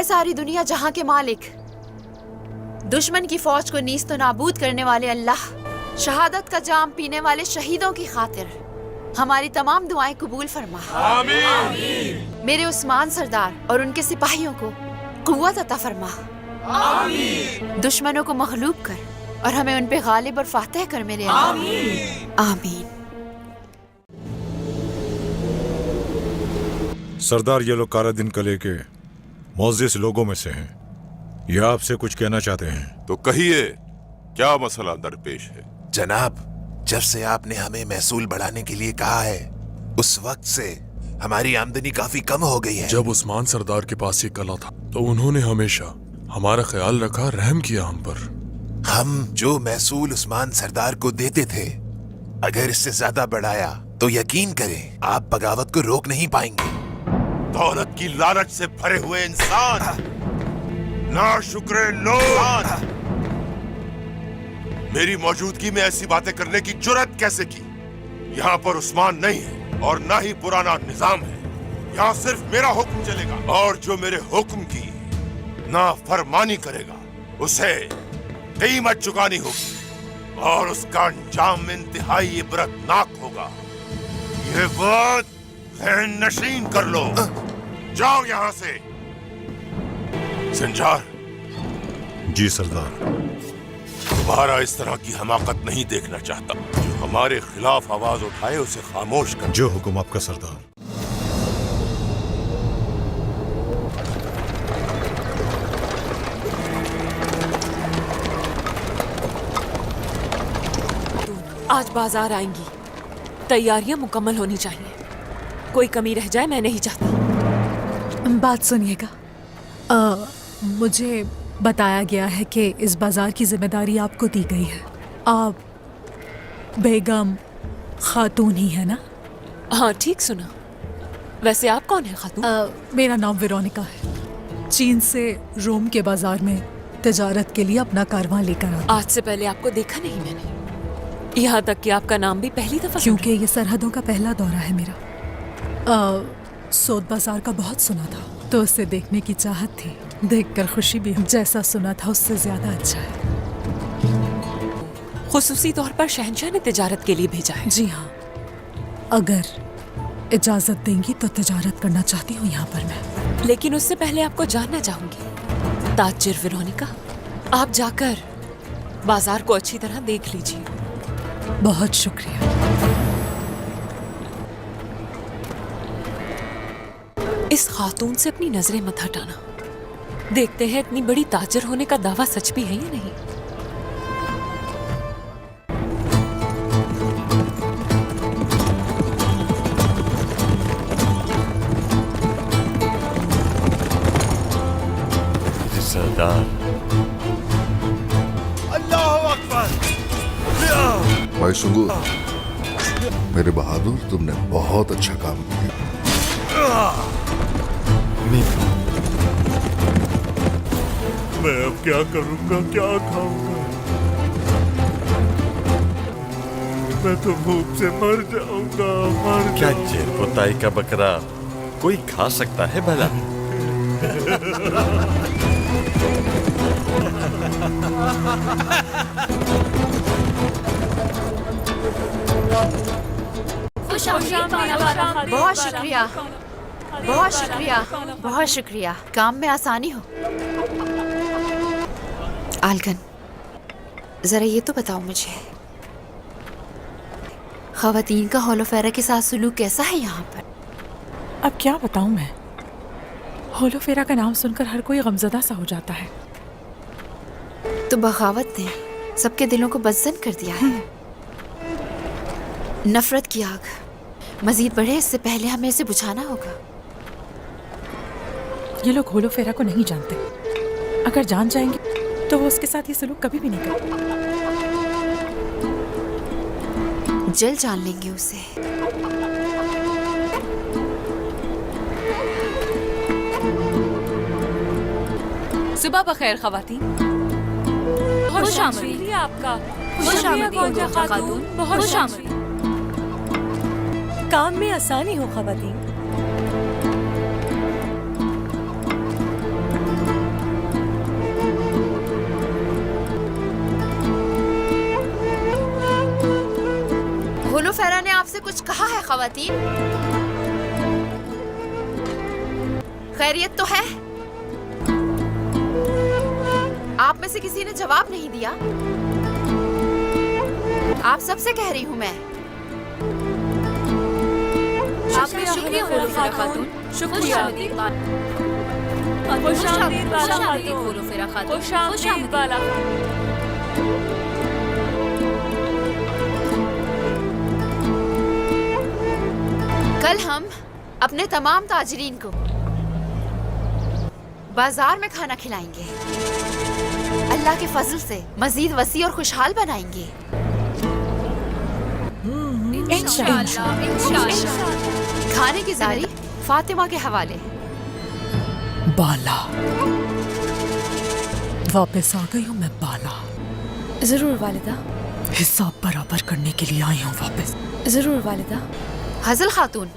ساری دنیا جہاں کے مالک، دشمن کی فوج کو نیست و نابود کرنے والے اللہ، شہادت کا جام پینے والے شہیدوں کی خاطر ہماری تمام دعائیں قبول فرما۔ آمین۔ میرے عثمان سردار اور ان کے سپاہیوں کو قوت عطا فرما۔ آمین۔ دشمنوں کو مغلوب کر اور ہمیں ان پہ غالب اور فاتح کر میرے اللہ۔ آمین۔ آمین۔ سردار، یہ لوگ کارا دن قلعے کے معزز لوگوں میں سے ہیں، یہ آپ سے کچھ کہنا چاہتے ہیں۔ تو کہیے کیا مسئلہ درپیش ہے؟ جناب، جب سے آپ نے ہمیں محصول بڑھانے کے لیے کہا ہے اس وقت سے ہماری آمدنی کافی کم ہو گئی ہے۔ جب عثمان سردار کے پاس یہ قلعہ تھا تو انہوں نے ہمیشہ ہمارا خیال رکھا، رحم کیا ہم پر۔ ہم جو محصول عثمان سردار کو دیتے تھے اگر اس سے زیادہ بڑھایا تو یقین کریں آپ بغاوت کو روک نہیں پائیں گے۔ دولت کی لالچ سے بھرے ہوئے انسان، ناشکر لوگ، میری موجودگی میں ایسی باتیں کرنے کی جرات کیسے کی؟ یہاں پر عثمان نہیں ہے اور نہ ہی پرانا نظام ہے، یہاں صرف میرا حکم چلے گا، اور جو میرے حکم کی نافرمانی کرے گا اسے قیمت چکانی ہوگی اور اس کا انجام انتہائی عبرتناک ہوگا۔ یہ بات ذہن نشین کر لو۔ جاؤ یہاں سے۔ سنجار۔ جی سردار۔ دوبارہ اس طرح کی حماقت نہیں دیکھنا چاہتا، جو ہمارے خلاف آواز اٹھائے اسے خاموش کر۔ جو حکم آپ کا سردار۔ آج بازار آئیں گی، تیاریاں مکمل ہونی چاہیے، کوئی کمی رہ جائے میں نہیں چاہتی۔ بات سنیے گا، مجھے بتایا گیا ہے کہ اس بازار کی ذمہ داری آپ کو دی گئی ہے۔ آپ بیگم خاتون ہی ہے نا؟ ہاں ٹھیک سنا۔ ویسے آپ کون ہیں خاتون؟ میرا نام ویرونیکا ہے، چین سے روم کے بازار میں تجارت کے لیے اپنا کارواں لے کر آتا۔ آج سے پہلے آپ کو دیکھا نہیں میں نے، یہاں تک کہ آپ کا نام بھی پہلی دفعہ کیونکہ یہ سرحدوں کا پہلا دورہ ہے میرا۔ سود بازار کا بہت سنا تھا تو اسے دیکھنے کی چاہت تھی، دیکھ کر خوشی بھی، جیسا سنا تھا اس سے زیادہ اچھا ہے۔ خصوصی طور پر شہنشاہ نے تجارت کے لیے بھیجا ہے۔ جی ہاں، اگر اجازت دیں گی تو تجارت کرنا چاہتی ہوں یہاں پر میں۔ لیکن اس سے پہلے آپ کو جاننا چاہوں گی تاجر ویرونیکا، آپ جا کر بازار کو اچھی طرح دیکھ لیجیے۔ بہت شکریہ۔ اس خاتون سے اپنی نظریں مت ہٹانا، دیکھتے ہیں اتنی بڑی تاجر ہونے کا دعویٰ سچ بھی ہے یا نہیں۔ سردار، اللہ اکبر۔ بھائی سنگو، میرے بہادر، تم نے بہت اچھا کام کیا۔ میں اب کیا کروں گا، کیا کھاؤں گا؟ میں تو بھوک سے مر جاؤں گا، کیا چیر پتائی کا بکرا کوئی کھا سکتا ہے بھلا؟ بہت شکریہ، بہت شکریہ، بہت شکریہ، کام میں آسانی ہو۔ آلکن، ذرا یہ تو بتاؤ مجھے، خواتین کا ہولوفیرا کے ساتھ سلوک کیسا ہے یہاں پر؟ اب کیا بتاؤں میں، ہولوفیرا کا نام سن کر ہر کوئی غمزدہ سا ہو جاتا ہے۔ تو بغاوت نے سب کے دلوں کو بدزن کر دیا ہے۔ نفرت کی آگ مزید بڑھے اس سے پہلے ہمیں اسے بجھانا ہوگا۔ یہ لوگ ہولوفیرا کو نہیں جانتے، اگر جان جائیں گے تو وہ اس کے ساتھ یہ سلوک کبھی بھی نہیں کرتے۔ جلد جان لیں گے اسے۔ صبح بخیر خواتین۔ خوش آمدید آپ کا۔ خوش آمدید خاتون، بہت خوش آمدید۔ کام میں آسانی ہو خواتین۔ से कुछ कहा है ख़वातीन? खैरियत तो है? आप में से किसी ने जवाब नहीं दिया। आप सबसे कह रही हूँ मैं। आपका शुक्रिया खातून, शुक्रिया। कल हम अपने तमाम ताजरीन को बाजार में खाना खिलाएंगे। अल्लाह के फजल से मजीद वसी और खुशहाल बनाएंगे। खाने की जारी फातिमा के हवाले। बाला, वापस आ गई हूँ मैं बाला। जरूर वालिदा, हिसाब बराबर करने के लिए आई हूँ वापस। जरूर वालिदा। हजल खातून,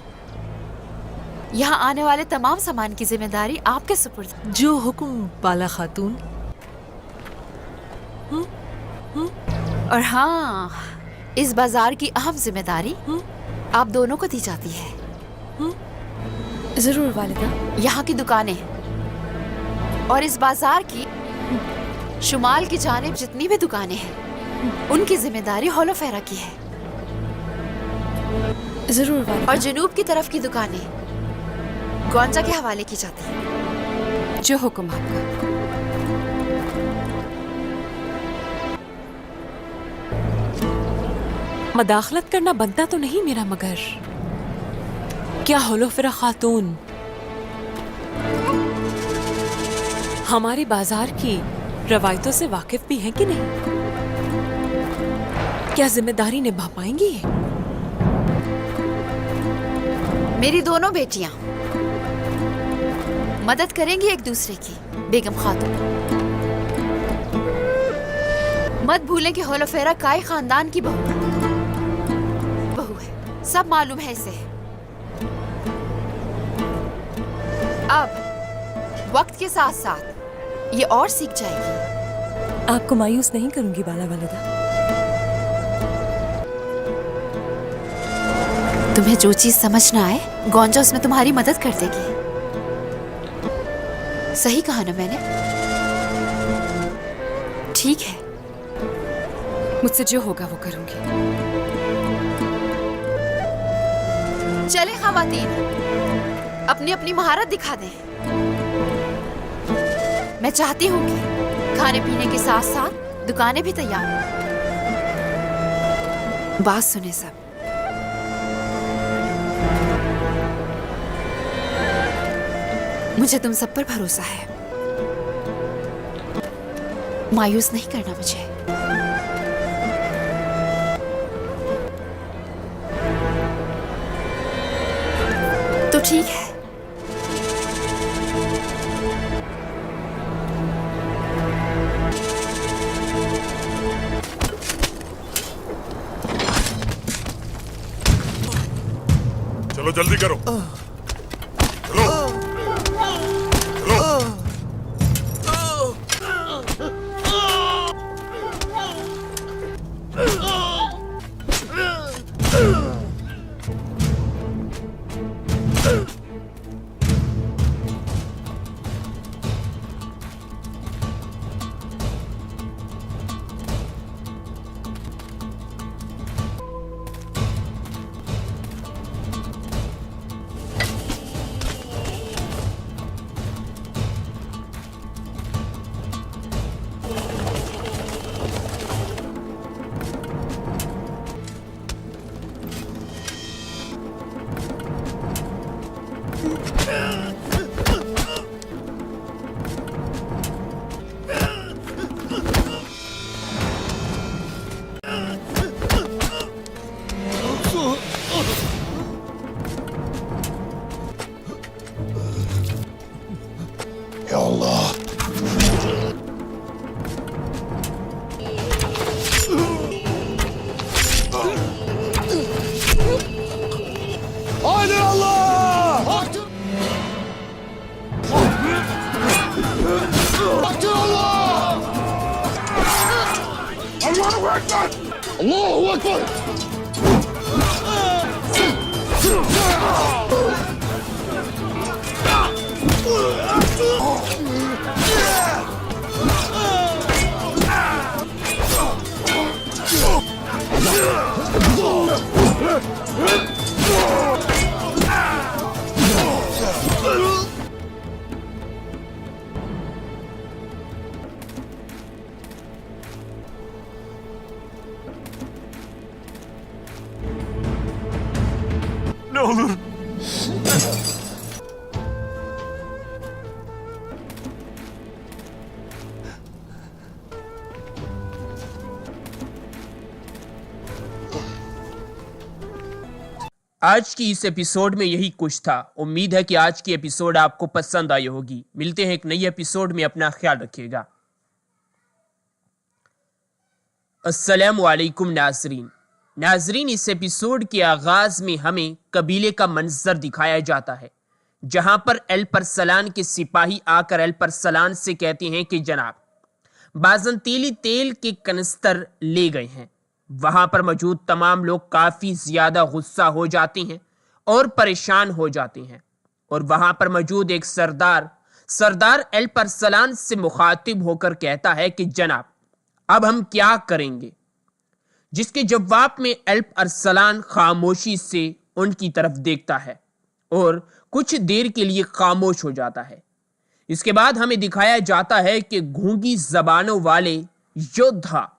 यहाँ आने वाले तमाम सामान की जिम्मेदारी आपके सुपुर्द। जो हुक्म बाला खातून। और हाँ, इस बाजार की अहम जिम्मेदारी आप दोनों को दी जाती है। जरूर वालिदा। यहाँ की दुकानें और इस बाजार की शुमाल की जानिब जितनी भी दुकानें हैं, उनकी जिम्मेदारी होलोफेरा की है। जरूर वालिदा। और जनूब की तरफ की दुकानें गौंजा के हवाले की जाती है। जो हुक्म आपका। मदाखलत करना बनता तो नहीं मेरा, मगर क्या होलोफेरा खातून हमारे बाजार की रवायतों से वाकिफ भी हैं कि नहीं? क्या जिम्मेदारी निभा पाएंगी? मेरी दोनों बेटियां मदद करेंगी एक दूसरे की। बेगम खातून, मत भूलें कि होलोफेरा काई खानदान की बहू है, सब मालूम है इसे। अब वक्त के साथ साथ ये और सीख जाएगी। आपको मायूस नहीं करूंगी बाला वालिदा। तुम्हें जो चीज समझ ना आए, गौंजा उसमें तुम्हारी मदद कर देगी। सही कहा ना मैंने? ठीक है, मुझसे जो होगा वो करूंगी। चले ख़वातीन, अपनी अपनी महारत दिखा दें। मैं चाहती हूँ कि खाने पीने के साथ साथ दुकानें भी तैयार हों। बात सुने सब। मुझे तुम सब पर भरोसा है। मायूस नहीं करना मुझे। तो ठीक है। चलो जल्दी करो। चलो। या अल्लाह, अल्लाहू अकबर। Ne olur. आज की इस एपिसोड में यही कुछ था। उम्मीद है कि आज की एपिसोड आपको पसंद आई होगी। मिलते हैं एक नई एपिसोड में, अपना ख्याल रखिएगा। अस्सलामु अलैकुम नाजरीन, इस एपिसोड के आगाज में हमें कबीले का मंजर दिखाया जाता है, जहां पर अल्परसलान के सिपाही आकर अल्परसलान से कहते हैं कि जनाब, बाजंतीली तेल के कनस्तर ले गए हैं। वहां पर मौजूद तमाम लोग काफी ज्यादा गुस्सा हो जाते हैं और परेशान हो जाते हैं। और वहां पर मौजूद एक सरदार अल्परसलान से मुखातिब होकर कहता है कि जनाब, अब हम क्या करेंगे? जिसके जवाब में अल्परसलान खामोशी से उनकी तरफ देखता है और कुछ देर के लिए खामोश हो जाता है। इसके बाद हमें दिखाया जाता है कि गूंगी जबानों वाले योद्धा,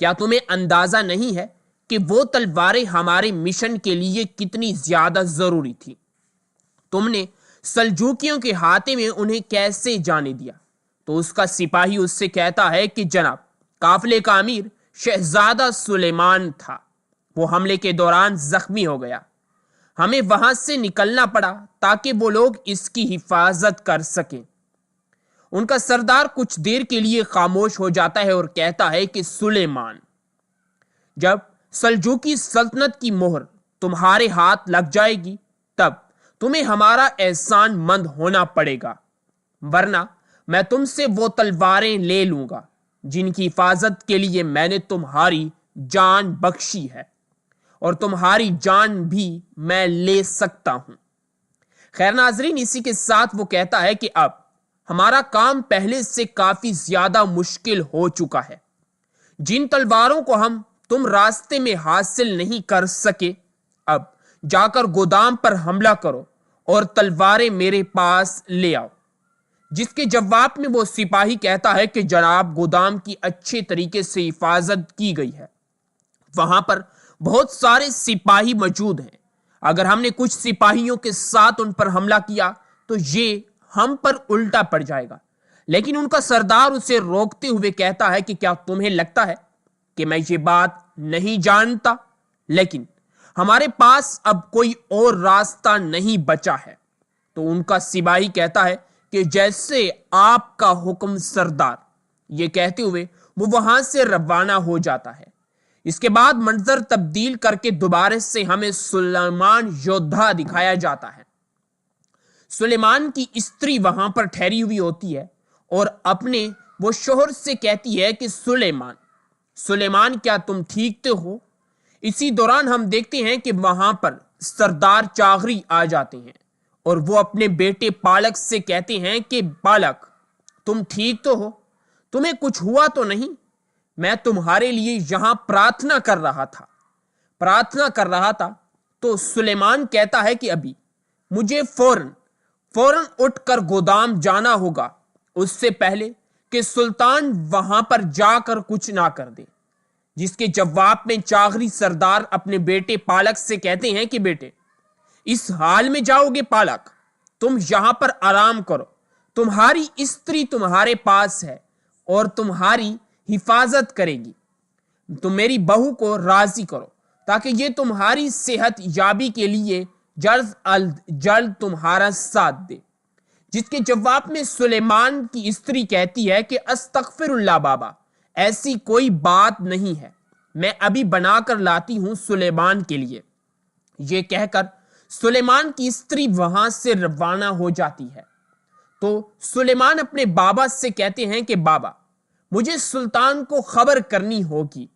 क्या तुम्हें अंदाजा नहीं है कि वो तलवारें हमारे मिशन के लिए कितनी ज्यादा जरूरी थी? तुमने सल्जूकियों के हाथे में उन्हें कैसे जाने दिया? तो उसका सिपाही उससे कहता है कि जनाब, काफिले का अमीर शहजादा सुलेमान था। वो हमले के दौरान जख्मी हो गया। हमें वहां से निकलना पड़ा ताकि वो लोग इसकी हिफाजत कर सकें। उनका सरदार कुछ देर के लिए खामोश हो जाता है और कहता है कि सुलेमान, जब सल्जूकी सल्तनत की मोहर तुम्हारे हाथ लग जाएगी तब तुम्हें हमारा एहसान मंद होना पड़ेगा, वरना मैं तुमसे वो तलवारें ले लूंगा जिनकी हिफाजत के लिए मैंने तुम्हारी जान बख्शी है, और तुम्हारी जान भी मैं ले सकता हूं। खैर नाजरीन, इसी के साथ वो कहता है कि अब हमारा काम पहले से काफी ज्यादा मुश्किल हो चुका है। जिन तलवारों को तुम रास्ते में हासिल नहीं कर सके, अब जाकर गोदाम पर हमला करो और तलवारें मेरे पास ले आओ। जिसके जवाब में वो सिपाही कहता है कि जनाब, गोदाम की अच्छे तरीके से हिफाजत की गई है। वहां पर बहुत सारे सिपाही मौजूद हैं। अगर हमने कुछ सिपाहियों के साथ उन पर हमला किया तो ये हम पर उल्टा पड़ जाएगा। लेकिन उनका सरदार उसे रोकते हुए कहता है कि क्या तुम्हें लगता है कि मैं ये बात नहीं जानता? लेकिन हमारे पास अब कोई और रास्ता नहीं बचा है। तो उनका सिपाही कहता है कि जैसे आपका हुक्म सरदार। ये कहते हुए वो वहां से रवाना हो जाता है। इसके बाद मंजर तब्दील करके दोबारा से हमें सुलेमान योद्धा दिखाया जाता है। सुलेमान की स्त्री वहां पर ठहरी हुई होती है और अपने वो शोहर से कहती है कि सुलेमान, क्या तुम ठीक तो हो? इसी दौरान हम देखते हैं कि वहां पर सरदार चागरी आ जाते हैं और वो अपने बेटे पालक से कहते हैं कि पालक, तुम ठीक तो हो? तुम्हें कुछ हुआ तो नहीं? मैं तुम्हारे लिए यहां प्रार्थना कर रहा था। तो सुलेमान कहता है कि अभी मुझे फौरन उठकर गोदाम जाना होगा, उससे पहले कि सुल्तान वहां पर जाकर कुछ ना कर दे। जिसके जवाब में चागरी सरदार अपने बेटे पालक से कहते हैं कि बेटे, इस हाल में जाओगे पालक? तुम यहां पर आराम करो, तुम्हारी स्त्री तुम्हारे पास है और तुम्हारी हिफाजत करेगी। तुम मेरी बहू को राजी करो ताकि ये तुम्हारी सेहत याबी के लिए जल्द तुम्हारा साथ दे। जिसके जवाब में सुलेमान की स्त्री कहती है कि अस्तगफिरुल्लाह बाबा, ऐसी कोई बात नहीं है, मैं अभी बनाकर लाती हूं सुलेमान के लिए। ये कहकर सुलेमान की स्त्री वहां से रवाना हो जाती है। तो सुलेमान अपने बाबा से कहते हैं कि बाबा, मुझे सुल्तान को खबर करनी होगी।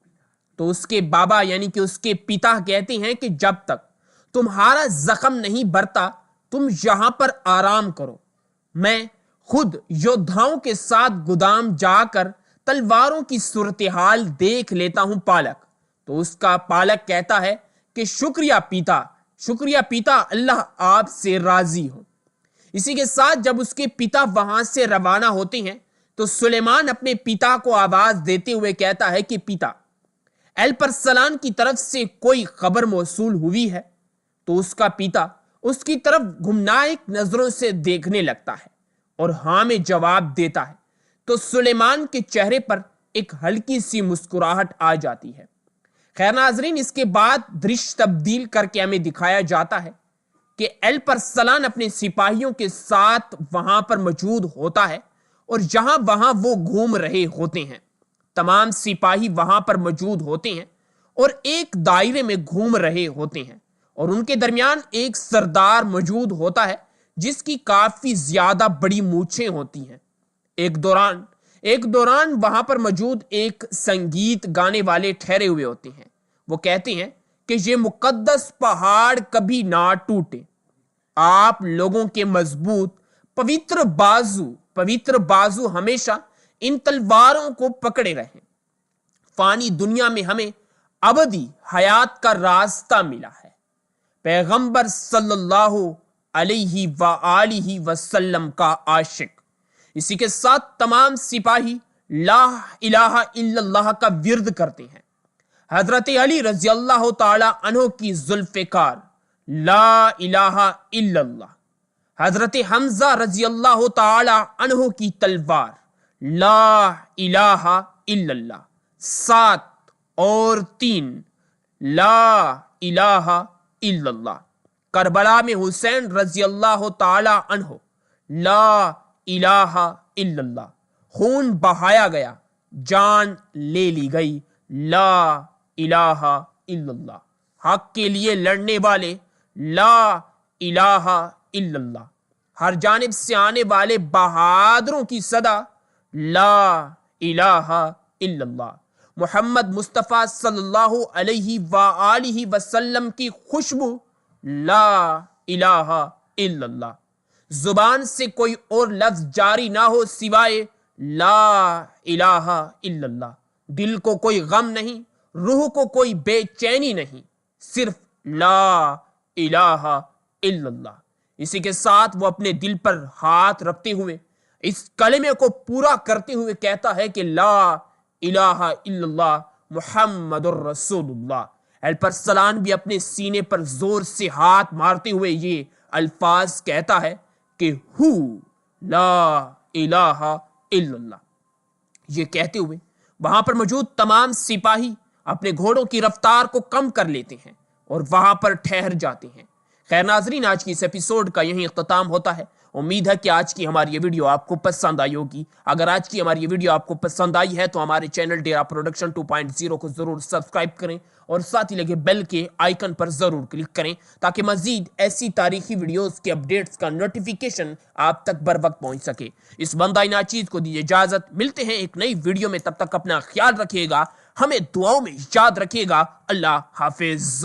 तो उसके बाबा यानी कि उसके पिता कहते हैं कि जब तक तुम्हारा जख्म नहीं भरता, तुम यहां पर आराम करो, मैं खुद योद्धाओं के साथ गोदाम जाकर तलवारों की सूरत हाल देख लेता हूं पालक। तो उसका पालक कहता है कि शुक्रिया पिता, अल्लाह आपसे राजी हो। इसी के साथ जब उसके पिता वहां से रवाना होते हैं तो सुलेमान अपने पिता को आवाज देते हुए कहता है कि पिता, अल्परसलान की तरफ से कोई खबर मौसूल हुई है? तो उसका पिता उसकी तरफ गुमनाइक नजरों से देखने लगता है और हाँ में जवाब देता है। तो सुलेमान के चेहरे पर एक हल्की सी मुस्कुराहट आ जाती है। खैर नाजरीन, इसके बाद दृश्य तब्दील करके हमें दिखाया जाता है कि अल्परसलान अपने सिपाहियों के साथ वहां पर मौजूद होता है और जहां वहां वो घूम रहे होते हैं, तमाम सिपाही वहां पर मौजूद होते हैं और एक दायरे में घूम रहे होते हैं और उनके दरमियान एक सरदार मौजूद होता है जिसकी काफी ज्यादा बड़ी मूछें होती हैं। एक दौरान वहां पर मौजूद एक संगीत गाने वाले ठहरे हुए होते हैं। वो कहते हैं कि ये मुकद्दस पहाड़ कभी ना टूटे, आप लोगों के मजबूत पवित्र बाजू हमेशा इन तलवारों को पकड़े रहें। फानी दुनिया में हमें अबदी हयात का रास्ता मिला है। पैगंबर सल्लल्लाहु अलैहि वालिहि वसल्लम का आशिक। इसी के साथ तमाम सिपाही ला इलाहा इल्लल्लाह का विर्द करते हैं। हजरत अली रजी अल्लाह ताला अन्हो की जुल्फ़िकार ला इलाहा इल्लल्लाह, हजरत हमजा रजी अल्लाह ताला अन्हो की तलवार ला इलाहा इल्लल्लाह, 7 और 3 ला इलाहा इल्लल्लाह। करबला में हुसैन रजी अल्लाह ताला अन्हो ला इलाहा इल्लल्लाह, खून बहाया गया, जान ले ली गई, ला इलाहा इल्लल्लाह। हक के लिए लड़ने वाले ला इलाहा इल्लल्लाह, हर जानिब से आने वाले बहादुरों की सदा ला इलाहा इल्लल्लाह। मोहम्मद मुस्तफ़ा सल्लल्लाहु अलैहि वालिहि वसल्लम की खुशबू ला इलाहा इल्लल्लाह। जुबान से कोई और लफ्ज जारी ना हो सिवाय ला इलाहा इल्लल्लाह। दिल को कोई गम नहीं, रूह को कोई बेचैनी नहीं, सिर्फ ला इलाहा इल्लल्लाह। इसी के साथ वो अपने दिल पर हाथ रखते हुए इस कलमे को पूरा करते हुए कहता है कि ला इलाहा इल्लल्लाह मुहम्मदुर रसूलुल्लाह। अल्परसलान भी अपने सीने पर जोर से हाथ मारते हुए ये अल्फाज कहता है कि हु ला इलाहा इल्लल्लाह। ये कहते हुए वहां पर मौजूद तमाम सिपाही अपने घोड़ों की रफ्तार को कम कर लेते हैं और वहां पर ठहर जाते हैं। खैर नाजरीन, आज की इस एपिसोड का यही इख्तिताम होता है। उम्मीद है कि आज की हमारी ये वीडियो आपको पसंद आई होगी। अगर आज की हमारी ये वीडियो आपको पसंद आई है तो हमारे चैनल डेरा प्रोडक्शन 2.0 को जरूर सब्सक्राइब करें और साथ ही लगे बेल के आइकन पर जरूर क्लिक करें ताकि मजीद ऐसी तारीखी वीडियोस के अपडेट्स का नोटिफिकेशन आप तक बर वक्त पहुंच सके। इस बंदाई नाचीज को दीजिए इजाजत, मिलते हैं एक नई वीडियो में। तब तक अपना ख्याल रखिएगा, हमें दुआओं में याद रखिएगा। अल्लाह हाफिज।